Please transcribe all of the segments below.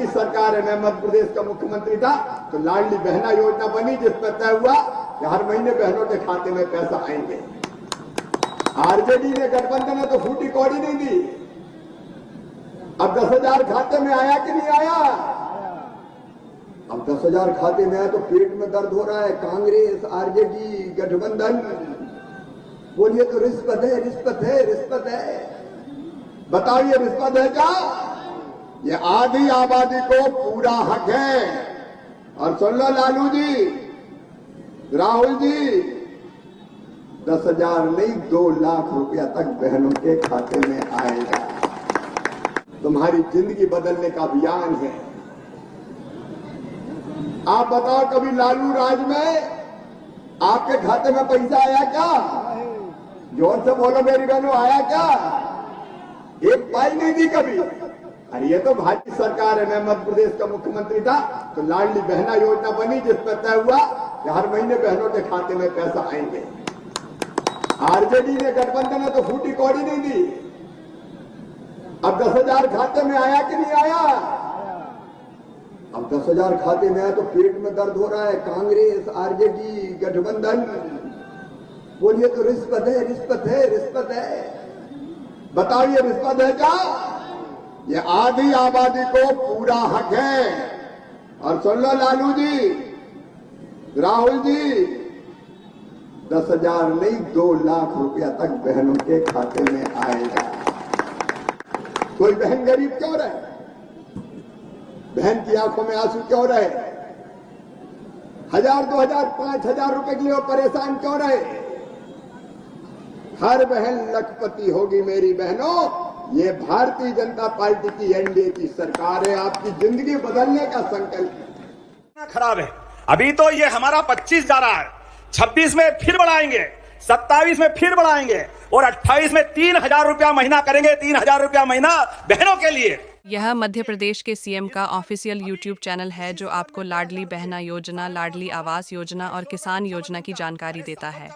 की सरकार है, मैं मध्य प्रदेश का मुख्यमंत्री था तो लाडली बहना योजना बनी, जिसमें तय हुआ कि हर महीने बहनों के खाते में पैसा आएंगे। आरजेडी ने, गठबंधन ने तो फूटी कौड़ी नहीं दी। अब 10,000 खाते में आया कि नहीं आया? अब 10,000 खाते में आया तो पेट में दर्द हो रहा है। कांग्रेस, आरजेडी, गठबंधन बोलिए तो रिश्वत है, रिश्वत है, रिश्वत है। बताओ ये रिश्वत है क्या? ये आधी आबादी को पूरा हक है। और सुन लो लालू जी, राहुल जी, 10,000 नहीं 2 लाख रुपया तक बहनों के खाते में आएगा। तुम्हारी जिंदगी बदलने का अभियान है। आप बताओ, कभी लालू राज में आपके खाते में पैसा आया क्या? जोर से बोलो मेरी बहनों, आया क्या? एक पाई नहीं दी कभी। अरे ये तो भाजपा सरकार है, मैं मध्य प्रदेश का मुख्यमंत्री था तो लाडली बहना योजना बनी, जिसमें तय हुआ कि हर महीने बहनों के खाते में पैसा आएंगे। आरजेडी ने, गठबंधन ने तो फूटी कौड़ी नहीं दी। अब 10,000 खाते में आया कि नहीं आया? अब 10,000 खाते में आया तो पेट में दर्द हो रहा है। कांग्रेस, आरजेडी, गठबंधन बोलिए तो रिश्वत है, रिश्वत है, रिश्वत है। बताओ ये रिश्वत है क्या? ये आधी आबादी को पूरा हक है। और सुन लो लालू जी, राहुल जी, 10,000 नहीं 2 लाख रुपया तक बहनों के खाते में आएगा। कोई बहन गरीब क्यों रहे? बहन की आंखों में आंसू क्यों रहे? 1,000, 2,000, 5,000 रुपए के लिए वो परेशान क्यों रहे? हर बहन लखपति होगी मेरी बहनों। ये भारतीय जनता पार्टी की एनडीए की सरकार है। आपकी जिंदगी बदलने का संकल्प खराब है। अभी तो ये हमारा 25 जा रहा है, 26 में फिर बढ़ाएंगे, 27 में फिर बढ़ाएंगे और 28 में 3,000 रुपया महीना करेंगे। 3,000 रुपया महीना बहनों के लिए। यह मध्य प्रदेश के सीएम का ऑफिशियल यूट्यूब चैनल है जो आपको लाडली बहना योजना, लाडली आवास योजना और किसान योजना की जानकारी देता है।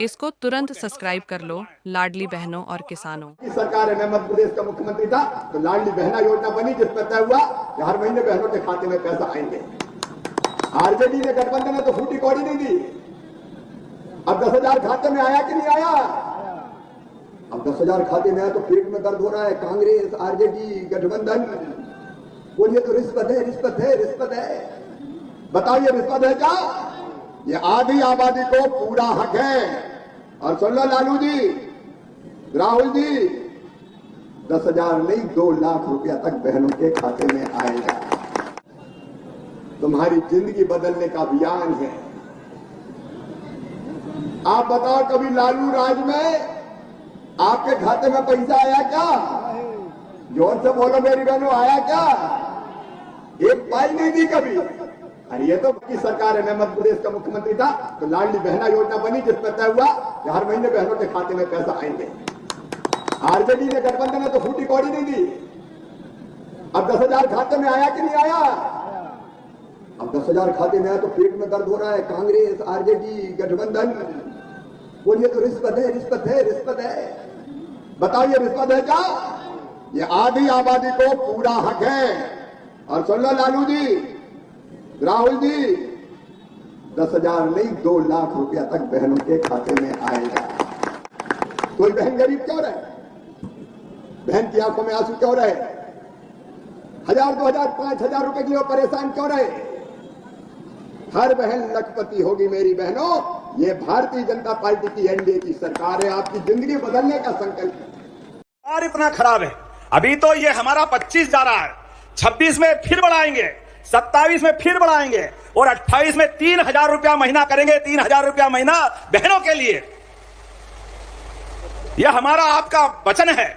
इसको तुरंत सब्सक्राइब कर लो। लाडली बहनों और किसानों की सरकार है, मैं मध्य प्रदेश का मुख्यमंत्री था तो लाडली बहना योजना बनी, जिसमें तय हुआ कि हर महीने बहनों के खाते में पैसा आएंगे। आरजेडी ने, गठबंधन ने तो फूटी कौड़ी नहीं दी। अब 10,000 खाते में आया कि नहीं आया? अब 10,000 खाते में आया तो पेट में दर्द हो रहा है। कांग्रेस, आरजेडी, गठबंधन बोलिए तो रिश्वत है, रिश्वत है, रिश्वत है। बताओ ये रिश्वत है क्या? ये आधी आबादी को पूरा हक है। और सुन लो लालू जी, राहुल जी, 10,000 नहीं 2 लाख रुपया तक बहनों के खाते में आएगा। तुम्हारी जिंदगी बदलने का अभियान है। आप बताओ, कभी लालू राज में आपके खाते में पैसा आया क्या? जोर से बोलो मेरी बहनों, आया क्या? एक पाई नहीं दी कभी। अरे ये तो की सरकार है, मैं मध्य प्रदेश का मुख्यमंत्री था तो लाडली बहना योजना बनी, जिसमें तय हुआ कि हर महीने बहनों के खाते में पैसा आएंगे। आरजेडी ने, गठबंधन ने तो फूटी कौड़ी नहीं दी। अब 10,000 खाते में आया कि नहीं आया? अब 10,000 खाते में आया तो पेट में दर्द हो रहा है। कांग्रेस, आरजेडी, गठबंधन बोलिए तो रिश्वत है, रिश्वत है, रिश्वत है। बताओ ये रिश्वत है क्या? ये आधी आबादी को पूरा हक है। और सुन लो लालू जी, राहुल जी, 10,000 नहीं 2 लाख रुपया तक बहनों के खाते में आएगा। कोई बहन गरीब क्यों रहे? बहन की आंखों में आंसू क्यों रहे? 1,000, 2,000, 5,000 रुपए के लिए परेशान क्यों रहे? हर बहन लखपति होगी मेरी बहनों। ये भारतीय जनता पार्टी की एनडीए की सरकार है। आपकी जिंदगी बदलने का संकल्प और इतना खराब है। अभी तो ये हमारा 25 जा रहा है, 26 में फिर बढ़ाएंगे, 27 में फिर बढ़ाएंगे और 28 में 3,000 रुपया महीना करेंगे। 3,000 रुपया महीना बहनों के लिए। यह हमारा आपका वचन है।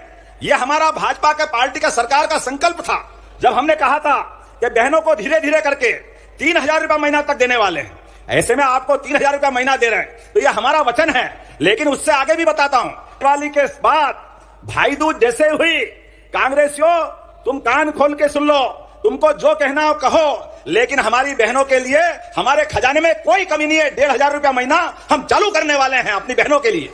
यह हमारा भाजपा के पार्टी का सरकार का संकल्प था, जब हमने कहा था कि बहनों को धीरे धीरे करके 3,000 रुपया महीना तक देने वाले हैं। ऐसे में आपको 3,000 रुपया महीना दे रहे हैं तो यह हमारा वचन है। लेकिन उससे आगे भी बताता हूं, दिवाली के बाद भाई दूज जैसे हुई, कांग्रेसियों तुम कान खोल के सुन लो, तुमको जो कहना हो कहो, लेकिन हमारी बहनों के लिए हमारे खजाने में कोई कमी नहीं है। 1,500 रुपया महीना हम चालू करने वाले हैं अपनी बहनों के लिए।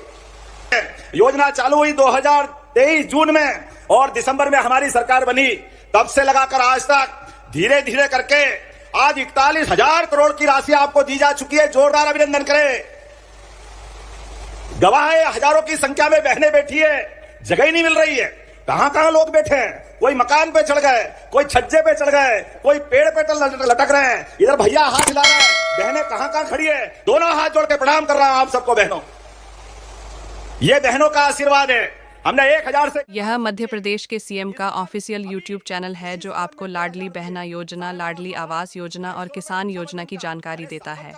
योजना चालू हुई 2023 जून में और दिसंबर में हमारी सरकार बनी। तब से लगाकर आज तक धीरे धीरे करके आज 41,000 करोड़ की राशि आपको दी जा चुकी है। जोरदार अभिनंदन करें। गवाह है, हजारों की संख्या में बहनें बैठी है, जगह ही नहीं मिल रही है। कहां कहां लोग बैठे हैं, कोई मकान पे चढ़ गए, कोई छज्जे पे चढ़ गए, कोई पेड़ पे लटक रहे हैं। इधर भैया हाथ हिला रहे हैं, बहनें कहां कहां खड़ी है। दोनों हाथ जोड़ के प्रणाम कर रहा हूं आप सबको बहनों। ये बहनों का आशीर्वाद है। हमने 1,000 से यह मध्य प्रदेश के सीएम का ऑफिशियल यूट्यूब चैनल है जो आपको लाडली बहना योजना, लाडली आवास योजना और किसान योजना की जानकारी देता है।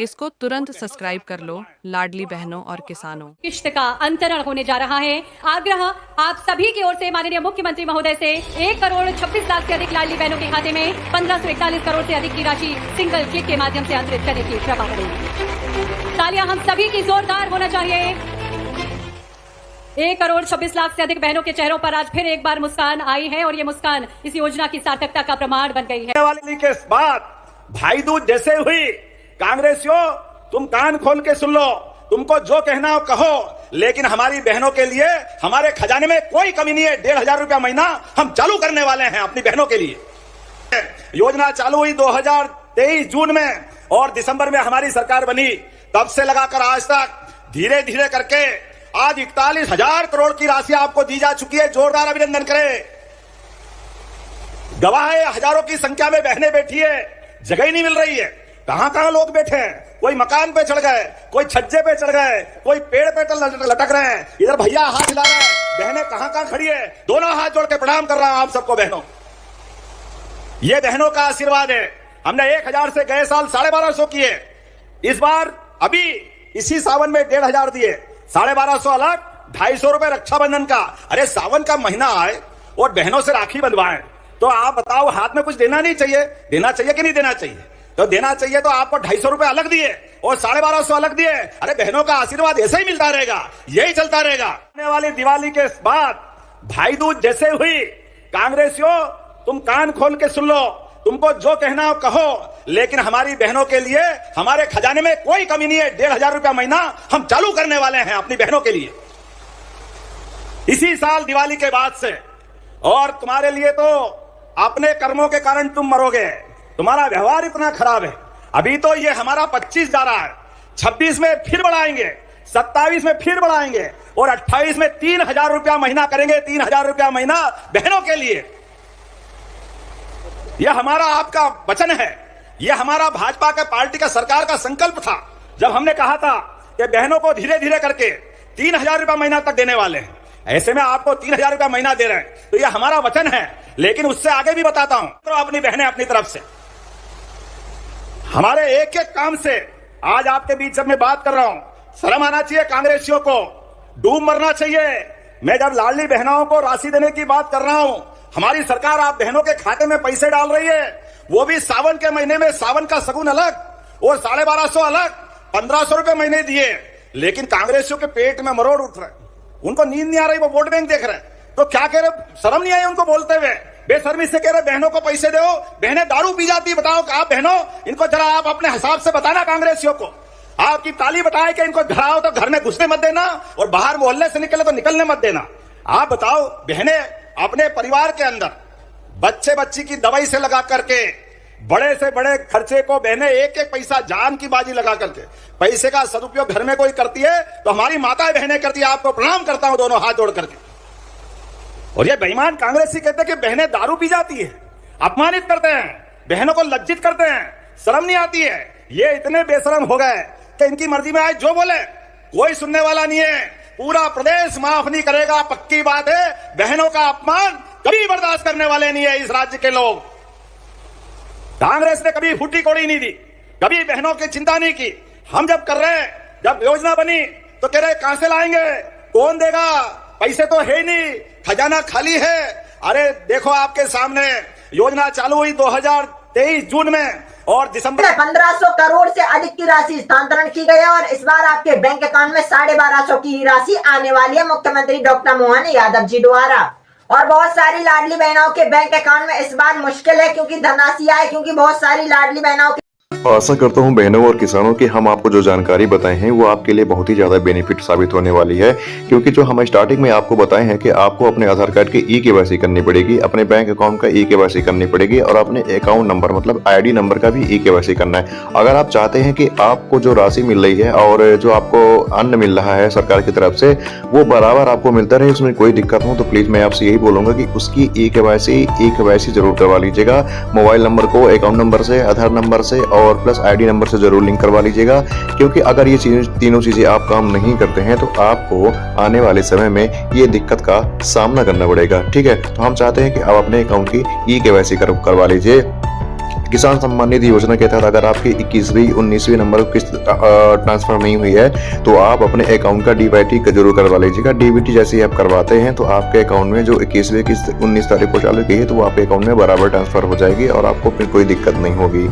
इसको तुरंत सब्सक्राइब कर लो। लाडली बहनों और किसानों, किश्त का अंतरण होने जा रहा है। आग्रह आप सभी की ओर से माननीय मुख्यमंत्री महोदय से 1,26,00,000 से अधिक लाडली बहनों के खाते में 1,541 करोड़ से अधिक की राशि सिंगल चेक के माध्यम से अंतरित करने की कृपा करें। तालियां हम सभी की जोरदार होना चाहिए। 1,26,00,000 से अधिक बहनों के चेहरों पर आज फिर एक बार मुस्कान आई है और ये मुस्कान इस योजना की सार्थकता का प्रमाण बन गई है। वाली के बाद भाई दूज जैसे हुई। कांग्रेसियों, तुम कान खोल के सुन लो, तुमको जो कहना हो कहो, लेकिन हमारी बहनों के लिए हमारे खजाने में कोई कमी नहीं है। 1,500 रुपया महीना हम चालू करने वाले हैं अपनी बहनों के लिए। योजना चालू हुई 2023 जून में और दिसंबर में हमारी सरकार बनी। तब से लगाकर आज तक धीरे धीरे करके आज 41,000 करोड़ की राशि आपको दी जा चुकी है। जोरदार अभिनंदन करें। गवाह है, हजारों की संख्या में बहनें बैठी है, जगह ही नहीं मिल रही है। कहां कहां लोग बैठे हैं, कोई मकान पे चढ़ गए, कोई छज्जे पे चढ़ गए, कोई पेड़ पे लटक रहे हैं। इधर भैया हाथ हिला रहे हैं, बहनें कहां कहां खड़ी है। दोनों हाथ जोड़ के प्रणाम कर रहा हूं आप सबको बहनों। ये बहनों का आशीर्वाद है। हमने 1,000 से गए साल 1,250 किए। इस बार अभी इसी सावन में 1,500 दिए। 1,250 अलग, 250 रुपए रक्षाबंधन का। अरे सावन का महीना आए और बहनों से राखी बंधवाएं, तो आप बताओ हाथ में कुछ देना नहीं चाहिए? देना चाहिए कि नहीं देना चाहिए? तो देना चाहिए। तो आपको 250 रुपए अलग दिए और 1,250 अलग दिए। अरे बहनों का आशीर्वाद ऐसे ही मिलता रहेगा, यही चलता रहेगा। आने वाली दिवाली के बाद भाई दूज जैसे हुई। कांग्रेसियों, तुम कान खोल के सुन लो, तुमको जो कहना हो कहो, लेकिन हमारी बहनों के लिए हमारे खजाने में कोई कमी नहीं है। 1,500 रुपया महीना हम चालू करने वाले हैं अपनी बहनों के लिए इसी साल दिवाली के बाद से। और तुम्हारे लिए तो अपने कर्मों के कारण तुम मरोगे। तुम्हारा व्यवहार इतना खराब है। अभी तो ये हमारा 25 जा रहा है, 26 में फिर बढ़ाएंगे, 27 में फिर बढ़ाएंगे और 28 में 3,000 रुपया महीना करेंगे। 3,000 रुपया महीना बहनों के लिए। यह हमारा आपका वचन है। यह हमारा भाजपा के पार्टी का सरकार का संकल्प था जब हमने कहा था कि बहनों को धीरे धीरे करके 3,000 रुपया महीना तक देने वाले हैं। ऐसे में आपको 3,000 रुपया महीना दे रहे हैं, तो यह हमारा वचन है। लेकिन उससे आगे भी बताता हूं, तो अपनी बहनें अपनी तरफ से हमारे एक एक काम से आज आपके बीच जब मैं बात कर रहा हूं, शर्म आना चाहिए कांग्रेसियों को, डूब मरना चाहिए। मैं जब लाडली बहनों को राशि देने की बात कर रहा हूं, हमारी सरकार आप बहनों के खाते में पैसे डाल रही है, वो भी सावन के महीने में। सावन का सगुन अलग और 1,250 अलग, 1,500 रुपए महीने दिए। लेकिन कांग्रेसियों के पेट में मरोड़ उठ रहे, उनको नींद नहीं आ रही, वो वोट बैंक देख रहे। तो क्या कह रहे, शर्म नहीं आई उनको बोलते हुए? बेशर्मी से कह रहे बहनों को पैसे दो, बहनें दारू पी जाती। बताओ आप बहनों, इनको जरा आप अपने हिसाब से बताना कांग्रेसियों को। आपकी ताली बताए कि इनको घर आओ तो घर में घुसने मत देना और बाहर मोहल्ले से निकले तो निकलने मत देना। आप बताओ, बहनें अपने परिवार के अंदर बच्चे बच्ची की दवाई से लगा करके बड़े से बड़े खर्चे को बहनें एक एक पैसा जान की बाजी लगा करके पैसे का सदुपयोग घर में कोई करती है तो हमारी माताएं बहनें करती है। आपको प्रणाम करता हूं दोनों हाथ जोड़ करके। और ये बेईमान कांग्रेसी कहते हैं कि बहनें दारू पी जाती है, अपमानित करते हैं, बहनों को लज्जित करते हैं, शर्म नहीं आती है। ये इतने बेशरम हो गए कि इनकी मर्जी में आए जो बोले, कोई सुनने वाला नहीं है। पूरा प्रदेश माफ नहीं करेगा, पक्की बात है। बहनों का अपमान कभी बर्दाश्त करने वाले नहीं है इस राज्य के लोग। कांग्रेस ने कभी फूटी कोड़ी नहीं दी, कभी बहनों की चिंता नहीं की। हम जब कर रहे हैं, जब योजना बनी तो कह रहे कहां से लाएंगे, कौन देगा, पैसे तो है नहीं, खजाना खाली है। अरे देखो आपके सामने योजना चालू हुई 2023 जून में और दिसंबर 1,500 करोड़ से अधिक की राशि स्थानांतरण की गई है और इस बार आपके बैंक अकाउंट में 1,250 की राशि आने वाली है मुख्यमंत्री डॉक्टर मोहन यादव जी द्वारा। और बहुत सारी लाडली बहनों के बैंक अकाउंट में इस बार मुश्किल है क्योंकि धनराशि आए, क्योंकि बहुत सारी लाडली बहनों के आशा करता हूं बहनों और किसानों की हम आपको जो जानकारी बताए हैं वो आपके लिए बहुत ही ज़्यादा बेनिफिट साबित होने वाली है, क्योंकि जो हम स्टार्टिंग में आपको बताए हैं कि आपको अपने आधार कार्ड की ई-केवाईसी करनी पड़ेगी, अपने बैंक अकाउंट का ई-केवाईसी करनी पड़ेगी और अपने अकाउंट नंबर मतलब आईडी नंबर का भी ई-केवाईसी करना है। अगर आप चाहते हैं कि आपको जो राशि मिल रही है और जो आपको अन्न मिल रहा है सरकार की तरफ से वो बराबर आपको मिलता रहे, उसमें कोई दिक्कत हो, तो प्लीज़ मैं आपसे यही बोलूँगा कि उसकी ई-केवाईसी जरूर करवा लीजिएगा। मोबाइल नंबर को अकाउंट नंबर से, आधार नंबर से और प्लस आईडी नंबर से जरूर लिंक करवा लीजिएगा, क्योंकि अगर ये तीनों चीजें आप काम नहीं करते हैं तो आपको आने वाले समय में ये दिक्कत का सामना करना पड़ेगा। ठीक है, तो हम चाहते हैं कि आप अपने अकाउंट की ई-केवाईसी करवा लीजिए। किसान सम्मान निधि योजना के तहत अगर आपकी 21वीं 19वीं नंबर किस्त ट्रांसफर नहीं हुई है तो आप अपने अकाउंट का डीबीटी जरूर करवा लीजिएगा। डीबीटी जैसे ही आप करवाते हैं तो आपके अकाउंट में जो 21वीं किस्त 19 तारीख को चालू की है तो वो आपके अकाउंट में बराबर ट्रांसफर हो जाएगी और आपको फिर कोई दिक्कत नहीं होगी।